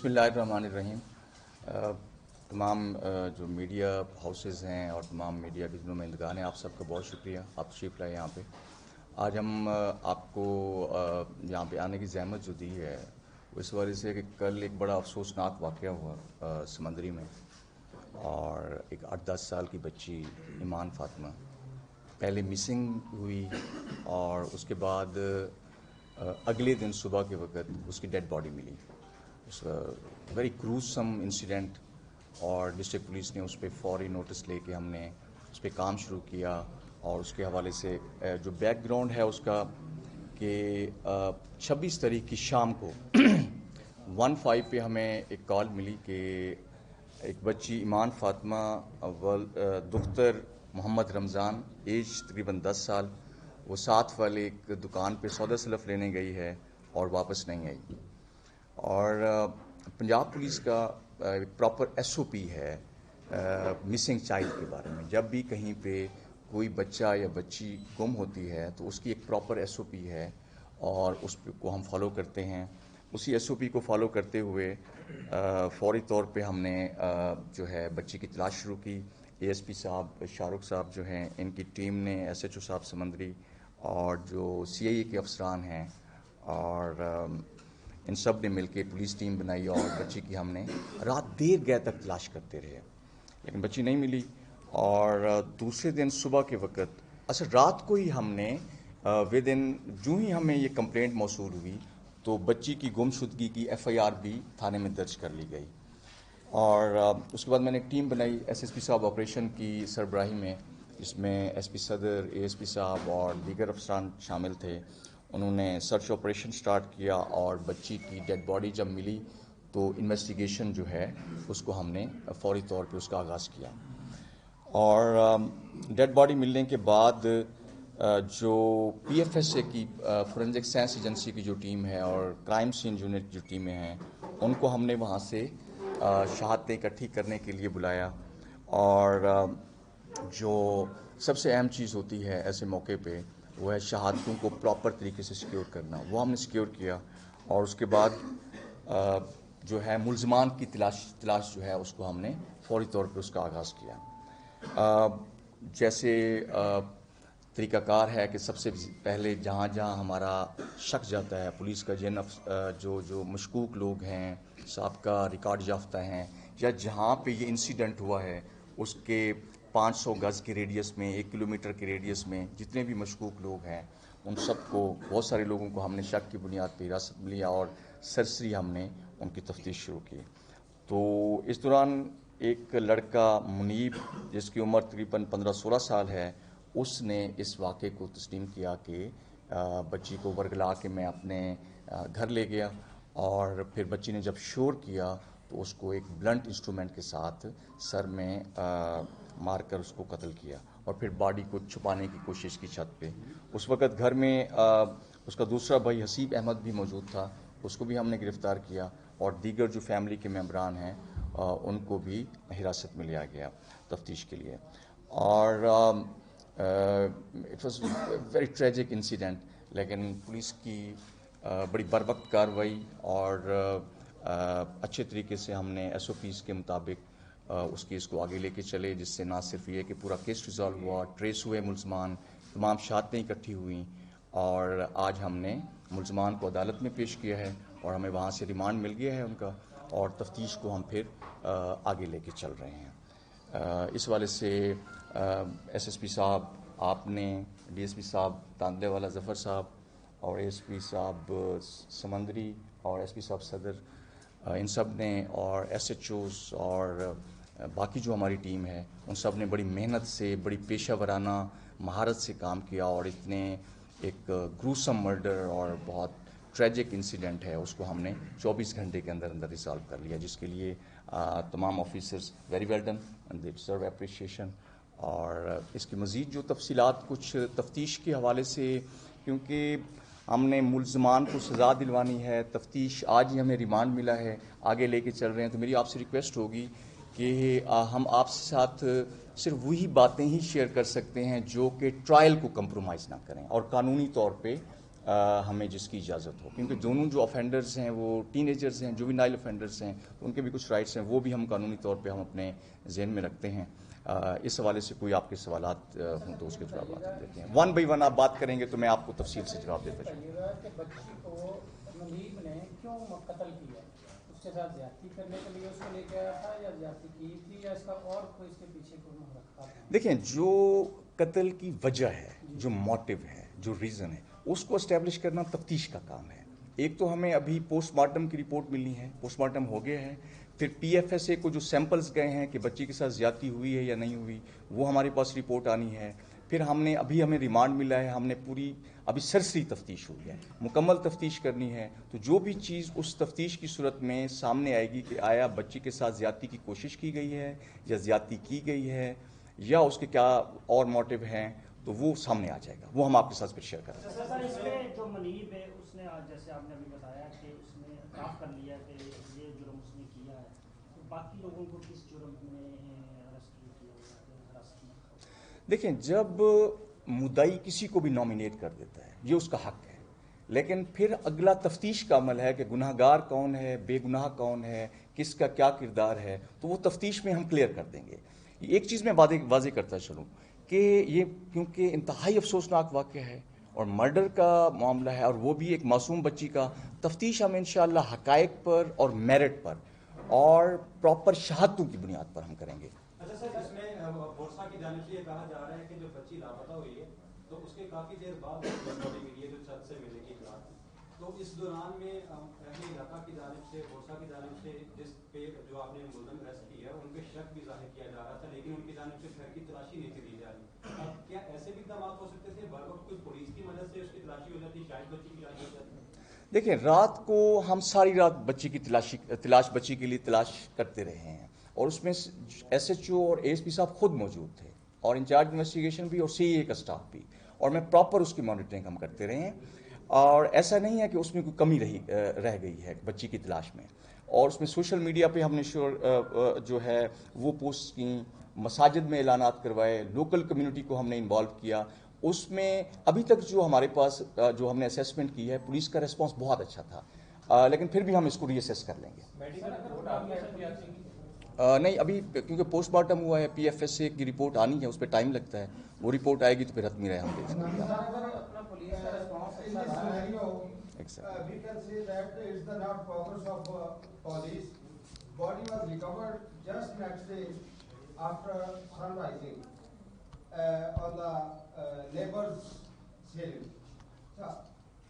بسم اللہ الرحمن الرحیم. تمام جو میڈیا ہاؤسز ہیں اور تمام میڈیا کے جو نمائندگان ہیں، آپ سب کا بہت شکریہ. آپ تشریف لائے یہاں پہ. آج ہم آپ کو یہاں پہ آنے کی زحمت جو دی ہے وہ اس وجہ سے کہ کل ایک بڑا افسوسناک واقعہ ہوا سمندری میں، اور ایک 8-10 سال کی بچی ایمان فاطمہ پہلے مسنگ ہوئی، اور اس کے بعد اگلے دن صبح کے وقت اس کی ڈیڈ باڈی ملی. ویری گروسم انسیڈنٹ، اور ڈسٹرکٹ پولیس نے اس پہ فوری نوٹس لے کے ہم نے اس پہ کام شروع کیا. اور اس کے حوالے سے جو بیک گراؤنڈ ہے اس کا کہ 26 تاریخ کی شام کو 1-5 پہ ہمیں ایک کال ملی کہ ایک بچی ایمان فاطمہ دختر محمد رمضان، ایج تقریباً 10 سال، وہ ساتھ والے ایک دکان پہ سودا سلف لینے گئی ہے اور واپس نہیں آئی. اور پنجاب پولیس کا ایک پراپر ایس او پی ہے مسنگ چائلڈ کے بارے میں. جب بھی کہیں پہ کوئی بچہ یا بچی گم ہوتی ہے تو اس کی ایک پراپر ایس او پی ہے، اور اس کو ہم فالو کرتے ہیں. اسی ایس او پی کو فالو کرتے ہوئے فوری طور پہ ہم نے جو ہے بچی کی تلاش شروع کی. اے ایس پی صاحب شاہ رخ صاحب جو ہیں، ان کی ٹیم نے، ایس ایچ او صاحب سمندری، اور جو سی آئی اے کے افسران ہیں، اور ان سب نے مل کے پولیس ٹیم بنائی، اور بچی کی ہم نے رات دیر گئے تک تلاش کرتے رہے، لیکن بچی نہیں ملی. اور دوسرے دن صبح کے وقت، اصل رات کو ہی ہم نے جو ہی ہمیں یہ کمپلینٹ موصول ہوئی تو بچی کی گمشدگی کی ایف آئی آر بھی تھانے میں درج کر لی گئی. اور اس کے بعد میں نے ایک ٹیم بنائی ایس ایس پی صاحب آپریشن کی سربراہی میں، جس میں ایس پی صدر، اے ایس پی صاحب اور دیگر افسران شامل تھے. انہوں نے سرچ آپریشن سٹارٹ کیا، اور بچی کی ڈیڈ باڈی جب ملی تو انویسٹیگیشن جو ہے اس کو ہم نے فوری طور پہ اس کا آغاز کیا. اور ڈیڈ باڈی ملنے کے بعد جو پی ایف ایس اے کی فورینزک سائنس ایجنسی کی جو ٹیم ہے اور کرائم سین یونٹ جو ٹیمیں ہیں، ان کو ہم نے وہاں سے شہادتیں اکٹھی کرنے کے لیے بلایا. اور جو سب سے اہم چیز ہوتی ہے ایسے موقع پہ وہ ہے شہادتوں کو پراپر طریقے سے سیکیور کرنا. وہ ہم نے سیکیور کیا، اور اس کے بعد جو ہے ملزمان کی تلاش جو ہے اس کو ہم نے فوری طور پہ اس کا آغاز کیا. جیسے طریقہ کار ہے کہ سب سے پہلے جہاں جہاں ہمارا شک جاتا ہے، پولیس کا جو مشکوک لوگ ہیں، سابقہ ریکارڈ یافتہ ہیں، یا جہاں پہ یہ انسیڈنٹ ہوا ہے اس کے 500 گز کے ریڈیس میں، 1 کلومیٹر کے ریڈیس میں جتنے بھی مشکوک لوگ ہیں، ان سب کو، بہت سارے لوگوں کو ہم نے شک کی بنیاد پہ حراست میں لیا، اور سرسری ہم نے ان کی تفتیش شروع کی. تو اس دوران ایک لڑکا منیب، جس کی عمر تقریباً 15-16 سال ہے، اس نے اس واقعے کو تسلیم کیا کہ بچی کو ورگلا کے میں اپنے گھر لے گیا، اور پھر بچی نے جب شور کیا تو اس کو ایک بلنٹ انسٹرومنٹ کے ساتھ سر میں مار کر اس کو قتل کیا، اور پھر باڈی کو چھپانے کی کوشش کی چھت پہ. اس وقت گھر میں اس کا دوسرا بھائی حسیب احمد بھی موجود تھا، اس کو بھی ہم نے گرفتار کیا، اور دیگر جو فیملی کے ممبران ہیں ان کو بھی حراست میں لیا گیا تفتیش کے لیے. اور it was very tragic incident, لیکن پولیس کی بڑی بروقت کارروائی اور اچھے طریقے سے ہم نے ایس او پیز کے مطابق اس کیس کو آگے لے کے چلے، جس سے نہ صرف یہ کہ پورا کیس ریزالو ہوا، ٹریس ہوئے ملزمان، تمام شہادتیں اکٹھی ہوئیں، اور آج ہم نے ملزمان کو عدالت میں پیش کیا ہے، اور ہمیں وہاں سے ریمانڈ مل گیا ہے ان کا، اور تفتیش کو ہم پھر آگے لے کے چل رہے ہیں. اس والے سے ایس ایس پی صاحب آپ نے، ڈی ایس پی صاحب تاندلے والا ظفر صاحب، اور ایس پی صاحب سمندری، اور ایس پی صاحب صدر، ان سب نے، اور ایس ایچ اوز اور باقی جو ہماری ٹیم ہے، ان سب نے بڑی محنت سے، بڑی پیشہ ورانہ مہارت سے کام کیا، اور اتنے ایک گروسم مرڈر اور بہت ٹریجک انسیڈنٹ ہے اس کو ہم نے 24 گھنٹے کے اندر اندر ریزالو کر لیا، جس کے لیے تمام officers very well done and they deserve appreciation. اور اس کی مزید جو تفصیلات کچھ تفتیش کے حوالے سے، کیونکہ ہم نے ملزمان کو سزا دلوانی ہے، تفتیش آج ہی ہمیں ریمانڈ ملا ہے، آگے لے کے چل رہے ہیں، تو میری آپ سے ریکویسٹ ہوگی کہ ہم آپ کے ساتھ صرف وہی باتیں ہی شیئر کر سکتے ہیں جو کہ ٹرائل کو کمپرومائز نہ کریں اور قانونی طور پہ ہمیں جس کی اجازت ہو، کیونکہ دونوں جو افینڈرز ہیں وہ ٹین ایجرز ہیں، جوینائل افینڈرز ہیں، تو ان کے بھی کچھ رائٹس ہیں، وہ بھی ہم قانونی طور پہ ہم اپنے ذہن میں رکھتے ہیں. اس حوالے سے کوئی آپ کے سوالات ہوں تو اس کے جوابات ہم دیتے ہیں. ون بائی ون آپ بات کریں گے تو میں آپ کو تفصیل سے جواب دیتا چلوں. کہ بچی کو منیب نے کیوں قتل کیا؟ اس کے ساتھ زیادتی کرنے کے لیے اس کو لے کے آیا تھا، یا زیادتی کی تھی، یا اس کا اور کوئی اس کے پیچھے کوئی رکھا تھا؟ دیکھیں، جو قتل کی وجہ ہے، جو موٹیو ہے، جو ریزن ہے، اس کو اسٹیبلش کرنا تفتیش کا کام ہے. ایک تو ہمیں ابھی پوسٹ مارٹم کی رپورٹ ملنی ہے، پوسٹ مارٹم ہو گیا ہے. پھر پی ایف ایس اے کو جو سیمپلز گئے ہیں کہ بچی کے ساتھ زیادتی ہوئی ہے یا نہیں ہوئی، وہ ہمارے پاس رپورٹ آنی ہے. پھر ہمیں ریمانڈ ملا ہے، ہم نے پوری ابھی سرسری تفتیش ہوئی ہے، مکمل تفتیش کرنی ہے. تو جو بھی چیز اس تفتیش کی صورت میں سامنے آئے گی کہ آیا بچی کے ساتھ زیادتی کی کوشش کی گئی ہے یا زیادتی کی گئی ہے یا اس کے کیا اور موٹیو ہیں، تو وہ سامنے آ جائے گا، وہ ہم آپ کے ساتھ پھر شیئر کریں گے. سر، اس میں جو منیب ہے اس نے آج جیسے آپ نے ابھی بتایا کہ اس نے اعتراف کر لیا کہ یہ جرم اس نے کیا ہے، تو باقی لوگوں کو کس جرم میں ارسٹ کیا ہوا ہے؟ دیکھیں، جب مدعی کسی کو بھی نامینیٹ کر دیتا ہے یہ اس کا حق ہے، لیکن پھر اگلا تفتیش کا عمل ہے کہ گناہ گار کون ہے، بے گناہ کون ہے، کس کا کیا کردار ہے، تو وہ تفتیش میں ہم کلیئر کر دیں گے. ایک چیز میں واضح کرتا چلوں کہ یہ کیونکہ انتہائی افسوسناک واقعہ ہے اور مرڈر کا معاملہ ہے، اور وہ بھی ایک معصوم بچی کا، تفتیش ہم انشاءاللہ حقائق پر اور میرٹ پر اور پراپر شہادتوں کی بنیاد پر ہم کریں گے. اچھا سر، اس میں بورسا کی جانب سے یہ کہا جا رہا ہے کہ جو بچی لاپتہ ہوئی ہے تو اس کے کافی دیر بعد باڈی ملی ہے جو چھت سے ملنے کی اطلاع، تو اس دوران میں اہل علاقہ کی جانب سے، بورسا کی جانب سے جس پہ جو آپ نے ملزم ارسٹ کی ہے ان پہ شک بھی ظاہر کیا جا رہا تھا، لیکن ان کی جانب سے گھر کی تلاشی نہیں تھی دی جا رہی. اب کیا ایسے بھی اقدامات ہو سکتے تھے؟ بر وقت کوئی پولیس کی مدد سے اس کی تلاشی ہو جاتی، شاید بچی کی تلاشی ہو جاتی؟ دیکھیں، رات کو ہم ساری رات بچی کی تلاش بچی کے لیے تلاش کرتے رہے ہیں، اور اس میں ایس ایچ او اور اے ایس پی صاحب خود موجود تھے اور انچارج انویسٹیگیشن بھی اور سی اے کا اسٹاف بھی، اور میں پراپر اس کی مانیٹرنگ ہم کرتے رہے ہیں. اور ایسا نہیں ہے کہ اس میں کوئی کمی رہ گئی ہے بچی کی تلاش میں. اور اس میں سوشل میڈیا پہ ہم نے جو ہے وہ پوسٹ کی، مساجد میں اعلانات کروائے، لوکل کمیونٹی کو ہم نے انوالو کیا. اس میں ابھی تک جو ہمارے پاس جو ہم نے اسیسمنٹ کی ہے، پولیس کا ریسپانس بہت اچھا تھا، لیکن پھر بھی ہم اس کو ری اسیس کر لیں گے. نہیں، ابھی کیونکہ پوسٹ مارٹم ہوا ہے، پی ایف ایس اے کی رپورٹ آنی ہے، اس پہ ٹائم لگتا ہے. وہ رپورٹ آئے گی تو پھر حتمی رائے ہم دے سکیں گے.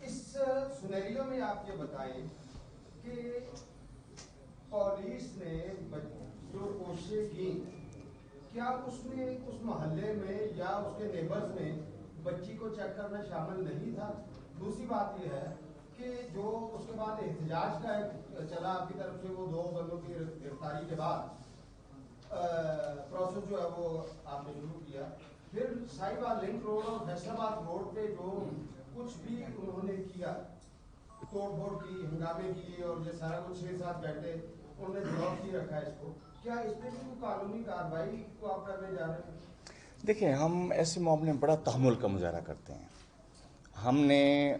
اس سنیریو میں آپ یہ بتائیں کہ پولیس نے جو کوششیں کی، کیا اس میں اس محلے میں یا اس کے نیبرز میں بچی کو چیک کرنا شامل نہیں تھا؟ دوسری بات یہ ہے کہ جو اس کے بعد احتجاج کا چلا آپ کی طرف سے، وہ دو بندوں کی گرفتاری کے بعد پروسیس جو ہے وہ آپ نے شروع کیا، پھر صاحبہ لنک روڈ اور فیصل آباد روڈ پہ جو کچھ بھی انہوں نے کیا، توڑ پھوڑ کی، ہنگامے کیے، اور یہ سارا کچھ 6-7 گھنٹے انہوں نے بلاک ہی رکھا ہے اس کو، کیا اس پہ بھی کوئی قانونی کارروائی کو آپ کرنے جا رہے ہیں؟ دیکھیں، ہم ایسے معاملے میں بڑا تحمل کا مظاہرہ کرتے ہیں. ہم نے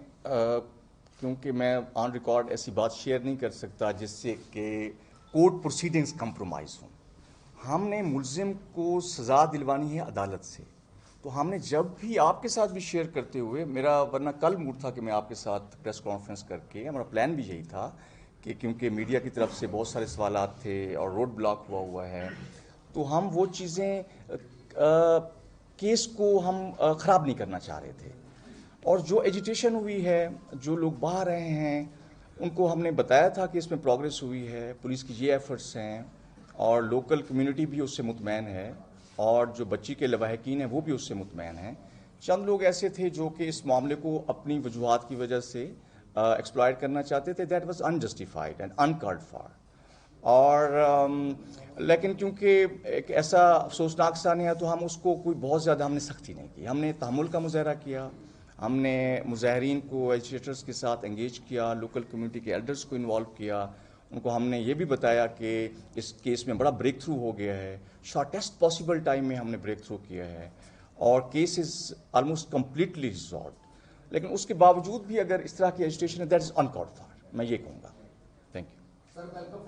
کیونکہ میں آن ریکارڈ ایسی بات شیئر نہیں کر سکتا جس سے کہ کورٹ پروسیڈنگز کمپرومائز ہوں. ہم نے ملزم کو سزا دلوانی ہے عدالت سے، تو ہم نے جب بھی آپ کے ساتھ بھی شیئر کرتے ہوئے، میرا ورنہ کل موڈ تھا کہ میں آپ کے ساتھ پریس کانفرنس کر کے، ہمارا پلان بھی یہی تھا کہ کیونکہ میڈیا کی طرف سے بہت سارے سوالات تھے اور روڈ بلاک ہوا ہے، تو ہم وہ چیزیں کیس کو ہم خراب نہیں کرنا چاہ رہے تھے. اور جو ایجیٹیشن ہوئی ہے، جو لوگ باہر رہے ہیں، ان کو ہم نے بتایا تھا کہ اس میں پروگریس ہوئی ہے، پولیس کی یہ ایفرٹس ہیں، اور لوکل کمیونٹی بھی اس سے مطمئن ہے، اور جو بچی کے لواحقین ہیں وہ بھی اس سے مطمئن ہیں. چند لوگ ایسے تھے جو کہ اس معاملے کو اپنی وجوہات کی وجہ سے ایکسپلائٹ کرنا چاہتے تھے. That was unjustified and uncalled for. اور لیکن کیونکہ ایک ایسا افسوسناک ثانیہ ہے تو ہم اس کو کوئی بہت زیادہ ہم نے سختی نہیں کی. ہم نے تحمل کا مظاہرہ کیا، ہم نے مظاہرین کو ایجیٹیٹرز کے ساتھ انگیج کیا، لوکل کمیونٹی کے ایلڈرز کو انوالو کیا. ان کو ہم نے یہ بھی بتایا کہ اس کیس میں بڑا بریک تھرو ہو گیا ہے، شارٹیسٹ پاسبل ٹائم میں ہم نے بریک تھرو کیا ہے، اور case is almost completely resolved. لیکن اس کے باوجود بھی اگر اس طرح کی ایجیٹیشن ہے دیٹ از انکالڈ فار، میں یہ کہوں گا. Thank you.